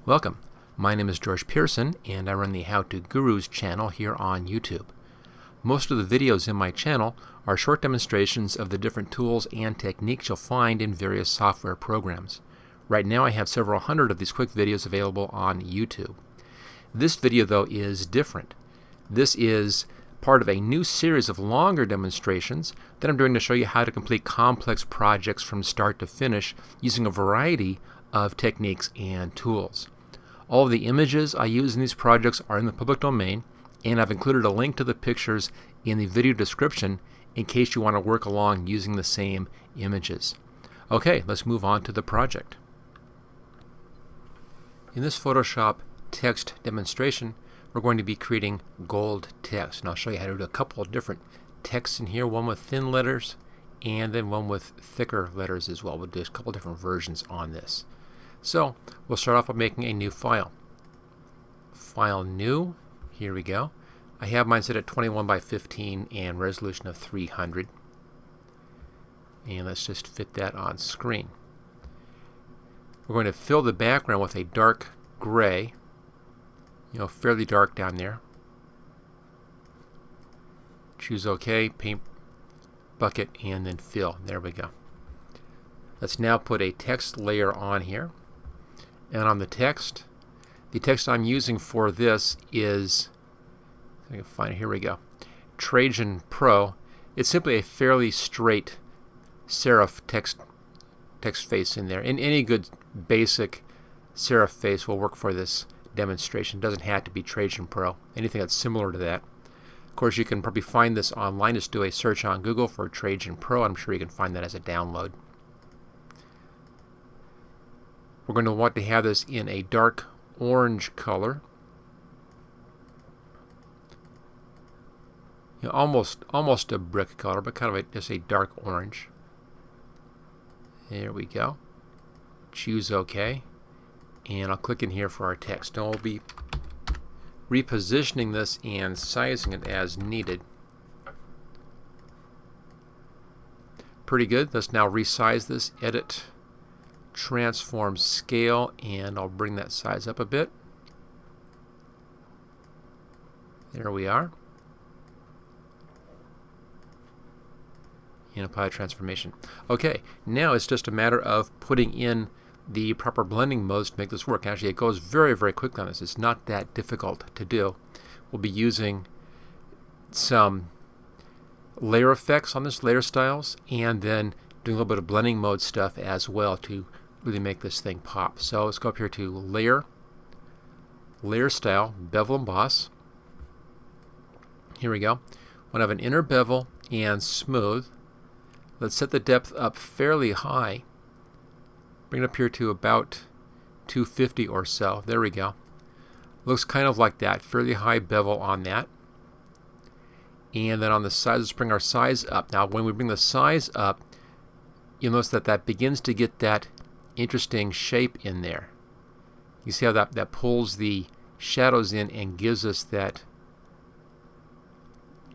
Welcome. My name is George Pearson and I run the How To Gurus channel here on YouTube. Most of the videos in my channel are short demonstrations of the different tools and techniques you'll find in various software programs. Right now I have several hundred of these quick videos available on YouTube. This video though is different. This is part of a new series of longer demonstrations that I'm doing to show you how to complete complex projects from start to finish using a variety of techniques and tools. All of the images I use in these projects are in the public domain, and I've included a link to the pictures in the video description in case you want to work along using the same images. Okay, let's move on to the project. In this Photoshop text demonstration, we're going to be creating gold text, and I'll show you how to do a couple of different texts in here, one with thin letters and then one with thicker letters as well. We'll do a couple different versions on this. So we'll start off by making a new file. File new, here we go. I have mine set at 21 by 15 and resolution of 300. And let's just fit that on screen. We're going to fill the background with a dark gray, fairly dark down there. Choose OK, paint bucket, and then fill. There we go. Let's now put a text layer on here. And on the text I'm using for this is, I can find it, here we go, Trajan Pro. It's simply a fairly straight serif text face in there. And any good basic serif face will work for this demonstration. It doesn't have to be Trajan Pro. Anything that's similar to that. Of course, you can probably find this online. Just do a search on Google for Trajan Pro. I'm sure you can find that as a download. We're going to want to have this in a dark orange color. Almost a brick color, but kind of just a dark orange. There we go. Choose OK. And I'll click in here for our text. And we'll be repositioning this and sizing it as needed. Pretty good. Let's now resize this. Edit, transform scale, and I'll bring that size up a bit. There we are. And apply transformation. Okay, now it's just a matter of putting in the proper blending modes to make this work. Actually, it goes very, very quickly on this. It's not that difficult to do. We'll be using some layer effects on this, layer styles, and then doing a little bit of blending mode stuff as well to really make this thing pop. So let's go up here to Layer, Layer Style, Bevel Emboss. Here we go. Want to have an inner bevel and smooth. Let's set the depth up fairly high. Bring it up here to about 250 or so. There we go. Looks kind of like that. Fairly high bevel on that. And then on the sides, let's bring our size up. Now, when we bring the size up, you'll notice that that begins to get that interesting shape in there. You see how that pulls the shadows in and gives us that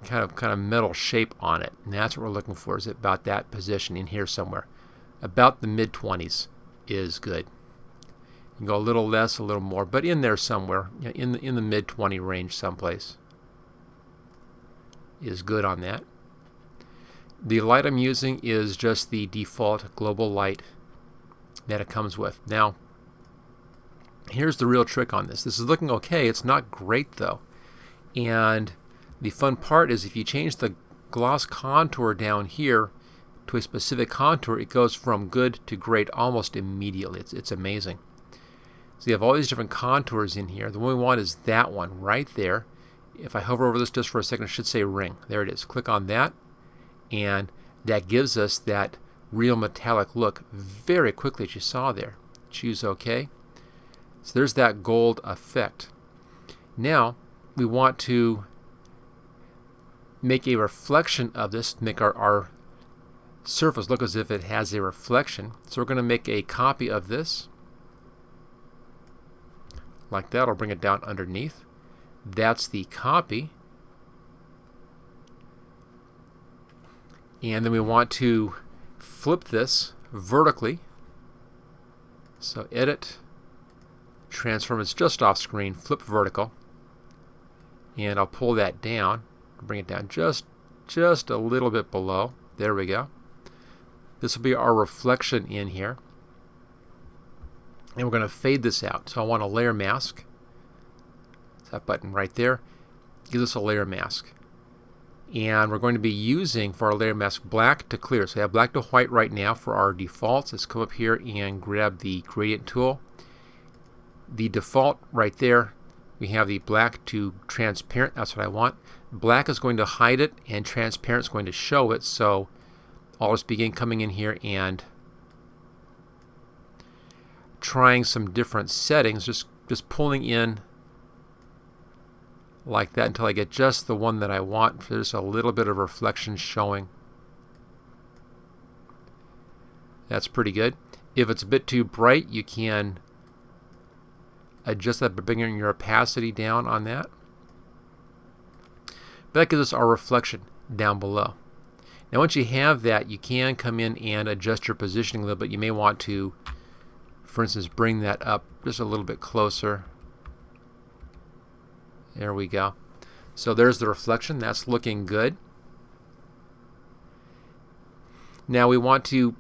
kind of metal shape on it. And that's what we're looking for, is about that position in here somewhere. About the mid-20s is good. You can go a little less, a little more, but in there somewhere, in the mid-20 range someplace is good on that. The light I'm using is just the default global light that it comes with. Now, here's the real trick on this. This is looking okay. It's not great though. And the fun part is if you change the gloss contour down here to a specific contour, it goes from good to great almost immediately. It's amazing. So you have all these different contours in here. The one we want is that one right there. If I hover over this just for a second, it should say ring. There it is. Click on that, and that gives us that real metallic look very quickly, as you saw there. Choose OK. So there's that gold effect. Now we want to make a reflection of this, make our surface look as if it has a reflection. So we're going to make a copy of this like that. I'll bring it down underneath. That's the copy. And then we want to flip this vertically. So edit, transform. It's just off screen. Flip vertical. And I'll pull that down. Bring it down just a little bit below. There we go. This will be our reflection in here. And we're going to fade this out. So I want a layer mask. It's that button right there. Gives us a layer mask. And we're going to be using for our layer mask black to clear. So we have black to white right now for our defaults. Let's come up here and grab the gradient tool. The default right there, we have the black to transparent. That's what I want. Black is going to hide it and transparent is going to show it. So I'll just begin coming in here and trying some different settings, just pulling in like that until I get just the one that I want. There's a little bit of reflection showing. That's pretty good. If it's a bit too bright, you can adjust that by bringing your opacity down on that. But that gives us our reflection down below. Now once you have that, you can come in and adjust your positioning a little bit. You may want to, for instance, bring that up just a little bit closer. There we go. So there's the reflection. That's looking good. Now we want to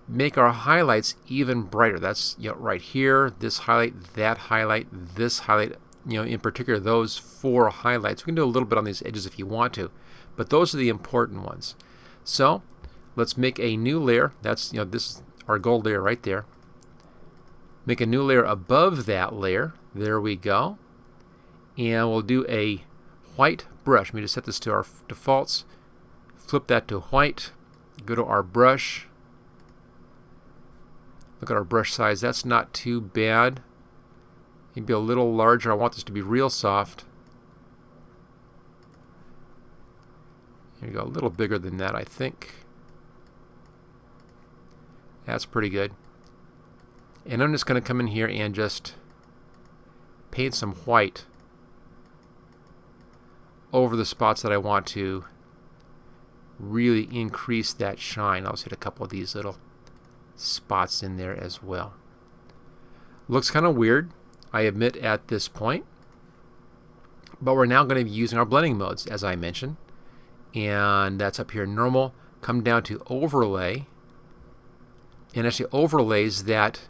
make our highlights even brighter. That's, you know, right here, this highlight, that highlight, this highlight, you know, in particular those 4 highlights. We can do a little bit on these edges if you want to, but those are the important ones. So let's make a new layer. That's, you know, this is our gold layer right there. Make a new layer above that layer. There we go. And we'll do a white brush. Let me just set this to our defaults. Flip that to white. Go to our brush. Look at our brush size. That's not too bad. Maybe a little larger. I want this to be real soft. Here you go. A little bigger than that, I think. That's pretty good. And I'm just going to come in here and just paint some white over the spots that I want to really increase that shine. I'll just hit a couple of these little spots in there as well. Looks kind of weird, I admit, at this point, but we're now going to be using our blending modes, as I mentioned, and that's up here, normal. Come down to overlay, and actually overlays that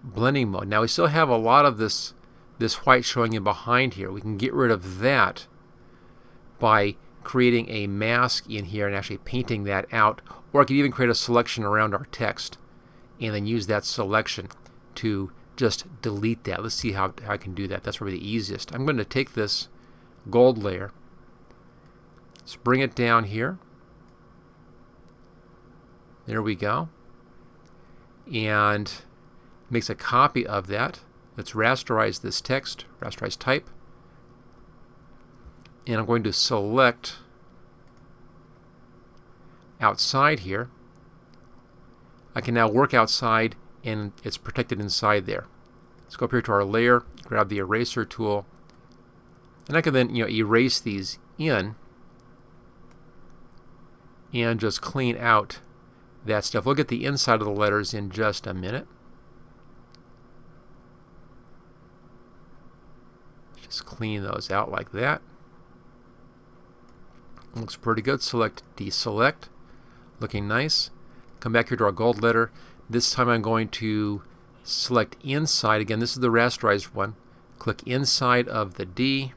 blending mode. Now we still have a lot of this white showing in behind here. We can get rid of that by creating a mask in here and actually painting that out, or I could even create a selection around our text and then use that selection to just delete that. Let's see how I can do that. That's probably the easiest. I'm going to take this gold layer, let's bring it down here. There we go. And makes a copy of that. Let's rasterize this text, Rasterize Type. And I'm going to select outside here. I can now work outside and it's protected inside there. Let's go up here to our layer, grab the eraser tool, and I can then, you know, erase these in and just clean out that stuff. We'll get the inside of the letters in just a minute. Just clean those out like that. Looks pretty good. Select deselect. Looking nice. Come back here to our gold letter. This time I'm going to select inside. Again, this is the rasterized one. Click inside of the D.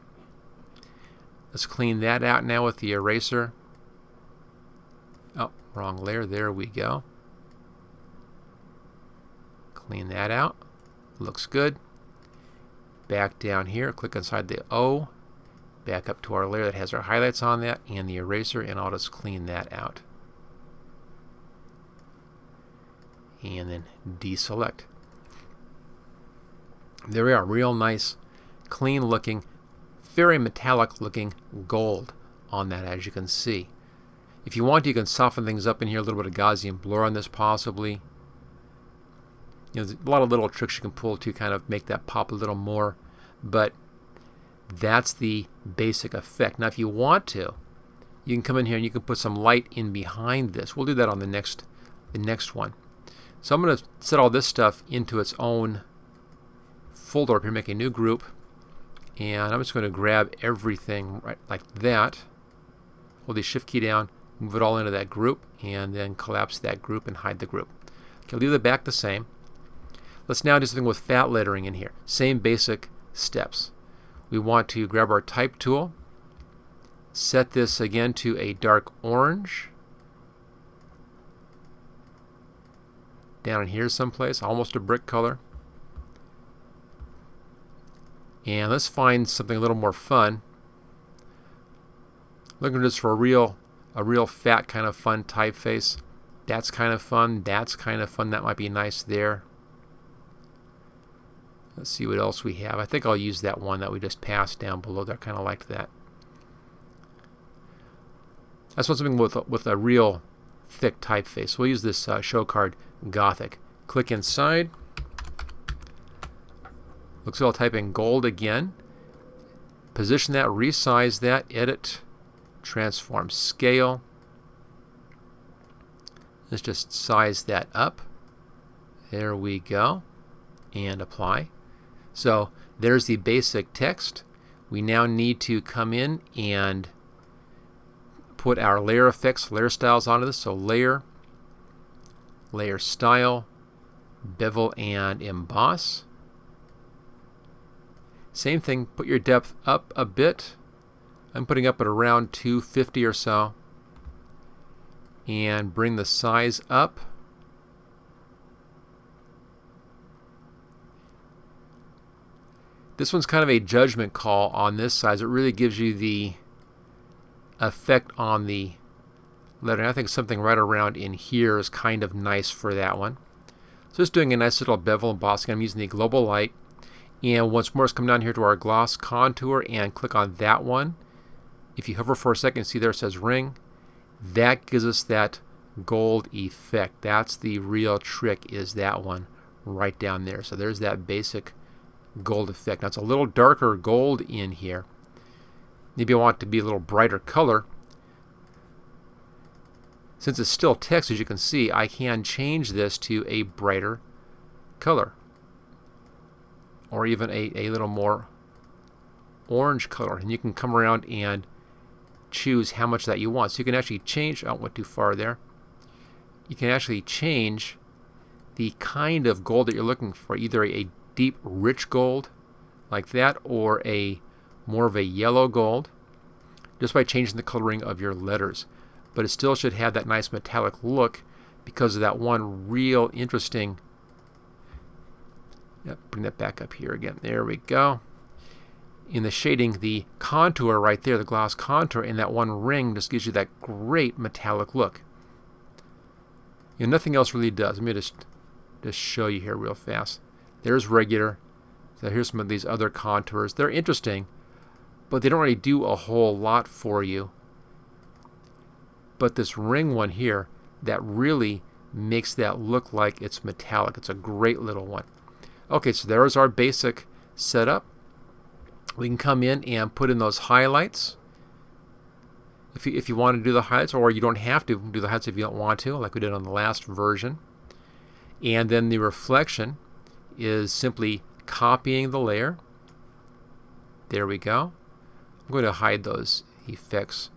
Let's clean that out now with the eraser. Oh, wrong layer. There we go. Clean that out. Looks good. Back down here. Click inside the O. Back up to our layer that has our highlights on that and the eraser, and I'll just clean that out. And then deselect. There we are. Real nice, clean looking, very metallic looking gold on that, as you can see. If you want, you can soften things up in here, a little bit of Gaussian blur on this possibly. You know, there's a lot of little tricks you can pull to kind of make that pop a little more, but that's the basic effect. Now if you want to, you can come in here and you can put some light in behind this. We'll do that on the next one. So I'm going to set all this stuff into its own folder up here, make a new group, and I'm just going to grab everything right like that. Hold the Shift key down, move it all into that group, and then collapse that group and hide the group. Okay, leave the back the same. Let's now do something with fat lettering in here. Same basic steps. We want to grab our Type tool, set this again to a dark orange, down in here someplace, almost a brick color. And let's find something a little more fun. Looking just for a real fat kind of fun typeface. That's kind of fun. That's kind of fun. That might be nice there. Let's see what else we have. I think I'll use that one that we just passed down below there. I kind of liked that. I just want something with a real thick typeface. We'll use this show card Gothic. Click inside. Looks like I'll type in gold again. Position that, resize that, edit, transform scale. Let's just size that up. There we go. And apply. So there's the basic text. We now need to come in and put our layer effects, layer styles onto this. So layer, layer style, bevel, and emboss. Same thing, put your depth up a bit. I'm putting up at around 250 or so. And bring the size up. This one's kind of a judgment call on this size. It really gives you the effect on the lettering. I think something right around in here is kind of nice for that one. So just doing a nice little bevel embossing. I'm using the global light. And once more, let's come down here to our gloss contour and click on that one. If you hover for a second, see there it says ring. That gives us that gold effect. That's the real trick, is that one right down there. So there's that basic gold effect. Now it's a little darker gold in here. Maybe I want it to be a little brighter color. Since it's still text, as you can see, I can change this to a brighter color. Or even a little more orange color. And you can come around and choose how much that you want. So you can actually change, I went too far there. You can actually change the kind of gold that you're looking for. Either a deep, rich gold like that, or a more of a yellow gold, just by changing the coloring of your letters. But it still should have that nice metallic look because of that one real interesting. Bring that back up here again. There we go. In the shading, the contour right there, the gloss contour, and that one ring just gives you that great metallic look. Nothing else really does. Let me just show you here real fast. There's regular. So here's some of these other contours. They're interesting, but they don't really do a whole lot for you. But this ring one here, that really makes that look like it's metallic. It's a great little one. Okay, so there's our basic setup. We can come in and put in those highlights if you want to do the highlights, or you don't have to do the highlights if you don't want to, like we did on the last version. And then the reflection is simply copying the layer. There we go. I'm going to hide those effects.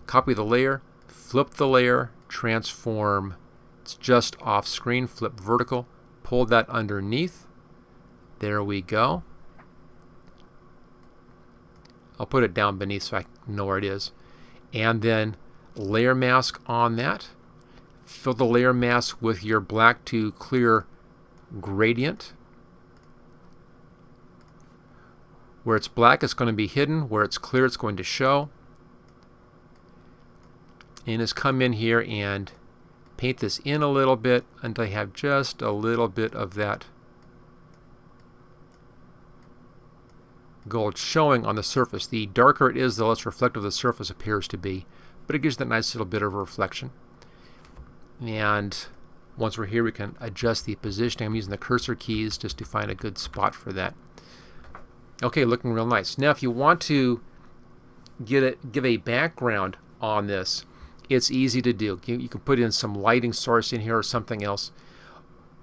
Copy the layer, flip the layer, transform. It's just off screen, flip vertical, pull that underneath. There we go. I'll put it down beneath so I know where it is. And then layer mask on that. Fill the layer mask with your black to clear gradient. Where it's black, it's going to be hidden. Where it's clear, it's going to show. And just come in here and paint this in a little bit until I have just a little bit of that gold showing on the surface. The darker it is, the less reflective the surface appears to be, but it gives that nice little bit of reflection. And once we're here, we can adjust the positioning. I'm using the cursor keys just to find a good spot for that. Okay, looking real nice. Now if you want to give a background on this, it's easy to do. You can put in some lighting source in here or something else.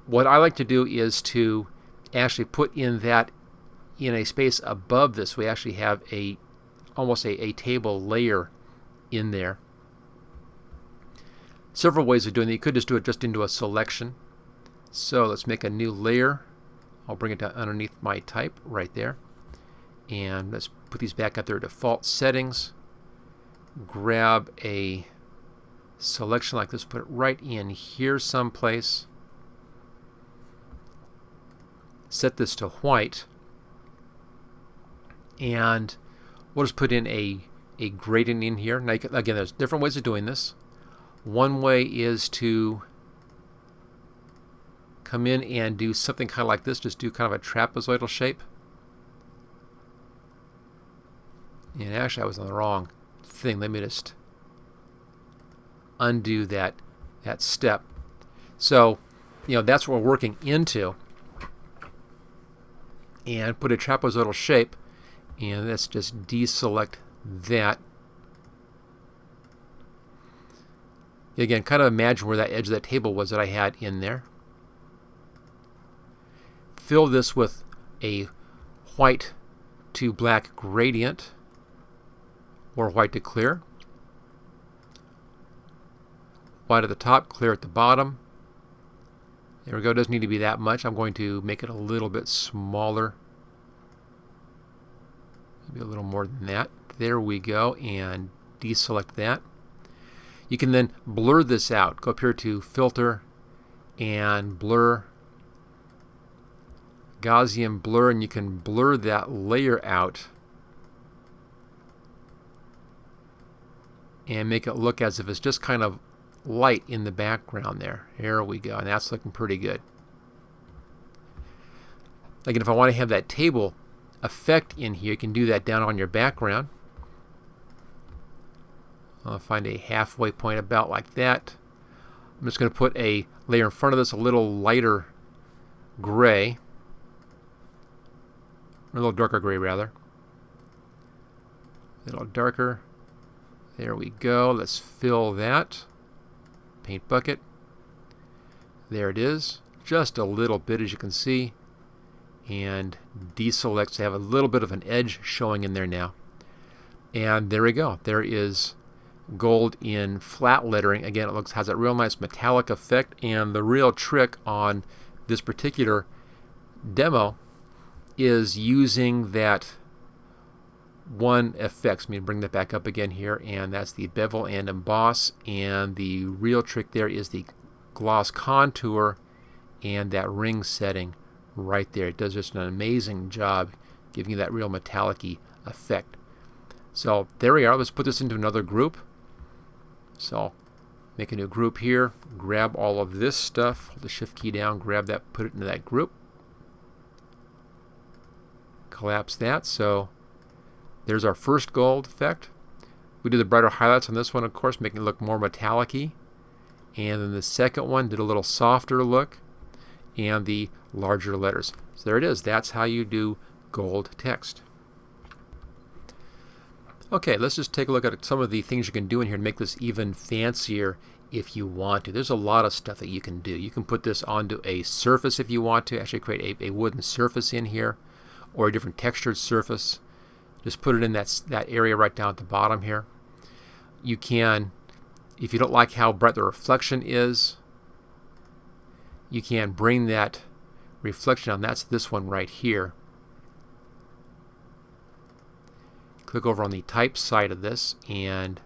What I like to do is to actually put in that in a space above this, we actually have almost a table layer in there. Several ways of doing it. You could just do it just into a selection. So let's make a new layer. I'll bring it down underneath my type right there. And let's put these back at their default settings. Grab a selection like this, put it right in here someplace. Set this to white. And we'll just put in a gradient in here. Now, again, there's different ways of doing this. One way is to come in and do something kind of like this. Just do kind of a trapezoidal shape. And actually, I was on the wrong thing. Let me just undo that step. So, that's what we're working into. And put a trapezoidal shape. And let's just deselect that. Again, kind of imagine where that edge of that table was that I had in there. Fill this with a white to black gradient, or white to clear. White at the top, clear at the bottom. There we go. Doesn't need to be that much. I'm going to make it a little bit smaller. Maybe a little more than that. There we go. And deselect that. You can then blur this out. Go up here to Filter and Blur. Gaussian blur, and you can blur that layer out and make it look as if it's just kind of light in the background there. There we go. And that's looking pretty good. Again, if I want to have that table effect in here, you can do that down on your background. I'll find a halfway point about like that. I'm just going to put a layer in front of this, a little lighter gray. Or a little darker gray, rather. A little darker. There we go. Let's fill that. Paint bucket. There it is. Just a little bit, as you can see. And deselect to have a little bit of an edge showing in there now. And there we go. There is gold in flat lettering. Again, it has that real nice metallic effect. And the real trick on this particular demo is using that one effect. Let me bring that back up again here, and that's the Bevel and Emboss. And the real trick there is the gloss contour and that ring setting right there. It does just an amazing job giving you that real metallic-y effect. So there we are. Let's put this into another group. So make a new group here. Grab all of this stuff. Hold the Shift key down. Grab that. Put it into that group. Collapse that. So there's our first gold effect. We did the brighter highlights on this one, of course, making it look more metallic-y. And then the second one did a little softer look and the larger letters. So there it is. That's how you do gold text. Okay, let's just take a look at some of the things you can do in here to make this even fancier if you want to. There's a lot of stuff that you can do. You can put this onto a surface if you want to. Actually create a wooden surface in here, or a different textured surface. Just put it in that area right down at the bottom here. You can, if you don't like how bright the reflection is, you can bring that reflection down. That's this one right here. Click over on the type side of this, and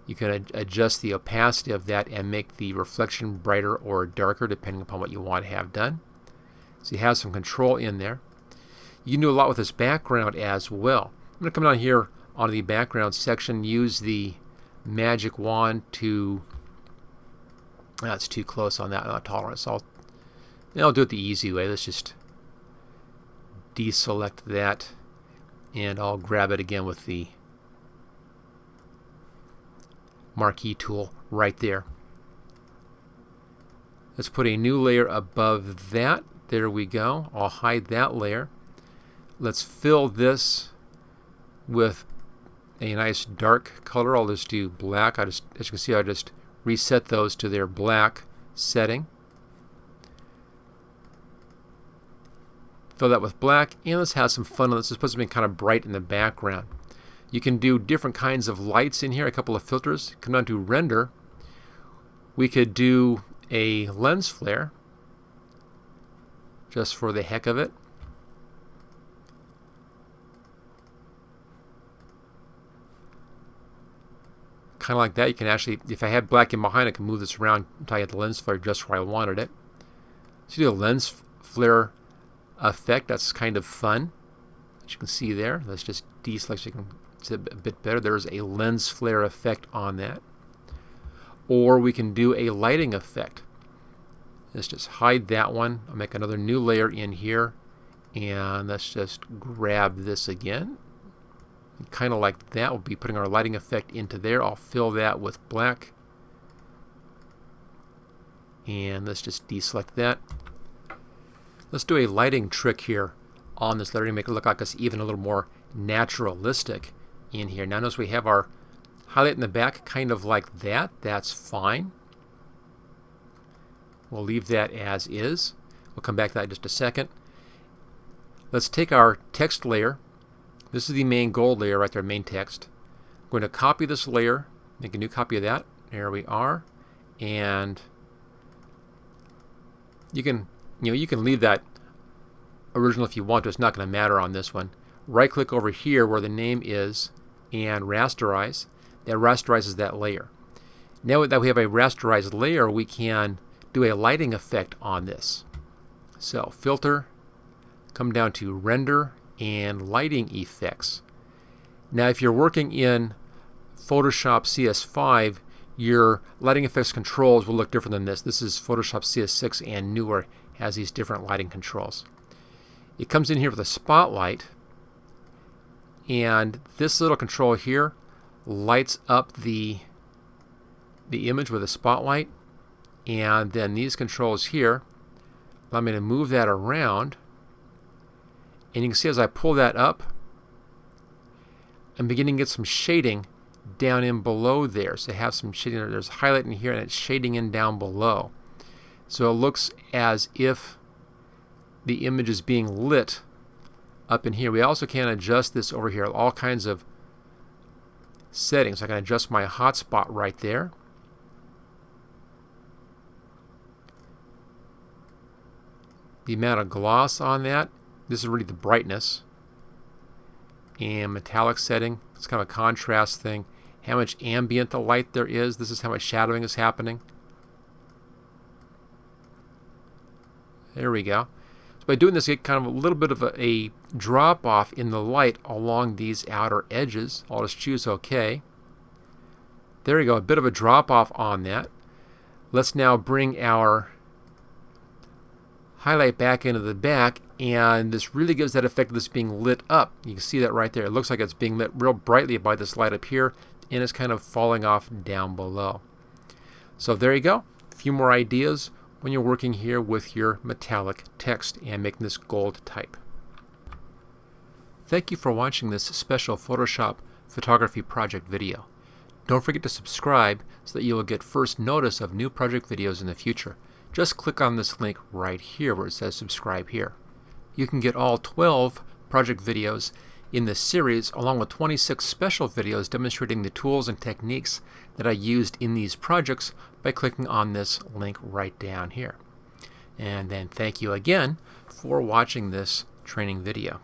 you can adjust the opacity of that and make the reflection brighter or darker depending upon what you want to have done. So you have some control in there. You can do a lot with this background as well. I'm going to come down here onto the background section, use the magic wand to... That's too close on that tolerance. I'll do it the easy way. Let's just deselect that, and I'll grab it again with the marquee tool right there. Let's put a new layer above that. There we go. I'll hide that layer. Let's fill this with a nice dark color. I'll just do black. As you can see, I just reset those to their black setting. Fill that with black, and let's have some fun. Let's just put something kind of bright in the background. You can do different kinds of lights in here, a couple of filters. Come down to render. We could do a lens flare, just for the heck of it. Kind of like that. You can actually, if I had black in behind, I can move this around until I get the lens flare just where I wanted it. So you do a lens flare effect. That's kind of fun, as you can see there. Let's just deselect so you can see a bit better. There's a lens flare effect on that. Or we can do a lighting effect. Let's just hide that one. I'll make another new layer in here, and let's just grab this again. Kind of like that. We'll be putting our lighting effect into there. I'll fill that with black, and let's just deselect that. Let's do a lighting trick here on this layer to make it look like it's even a little more naturalistic in here. Now notice we have our highlight in the back kind of like that. That's fine. We'll leave that as is. We'll come back to that in just a second. Let's take our text layer. This is the main gold layer right there, main text. I'm going to copy this layer, make a new copy of that. There we are. And you can leave that original if you want to. It's not going to matter on this one. Right click over here where the name is and rasterize. That rasterizes that layer. Now that we have a rasterized layer, we can do a lighting effect on this. So filter, come down to render and lighting effects. Now if you're working in Photoshop CS5, your lighting effects controls will look different than this. This is Photoshop CS6 and newer, has these different lighting controls. It comes in here with a spotlight, and this little control here lights up the image with a spotlight, and then these controls here allow me to move that around, and you can see as I pull that up, I'm beginning to get some shading down in below there. So I have some shading there. There's highlight in here and it's shading in down below. So it looks as if the image is being lit up in here. We also can adjust this over here, all kinds of settings. I can adjust my hotspot right there. The amount of gloss on that. This is really the brightness. And metallic setting. It's kind of a contrast thing. How much ambient the light there is. This is how much shadowing is happening. There we go. So by doing this, you get kind of a little bit of a drop off in the light along these outer edges. I'll just choose OK. There we go. A bit of a drop off on that. Let's now bring our highlight back into the back, and this really gives that effect of this being lit up. You can see that right there. It looks like it's being lit real brightly by this light up here, and it's kind of falling off down below. So there you go. A few more ideas when you're working here with your metallic text and making this gold type. Thank you for watching this special Photoshop photography project video. Don't forget to subscribe so that you will get first notice of new project videos in the future. Just click on this link right here where it says subscribe here. You can get all 12 project videos in this series along with 26 special videos demonstrating the tools and techniques that I used in these projects by clicking on this link right down here. And then thank you again for watching this training video.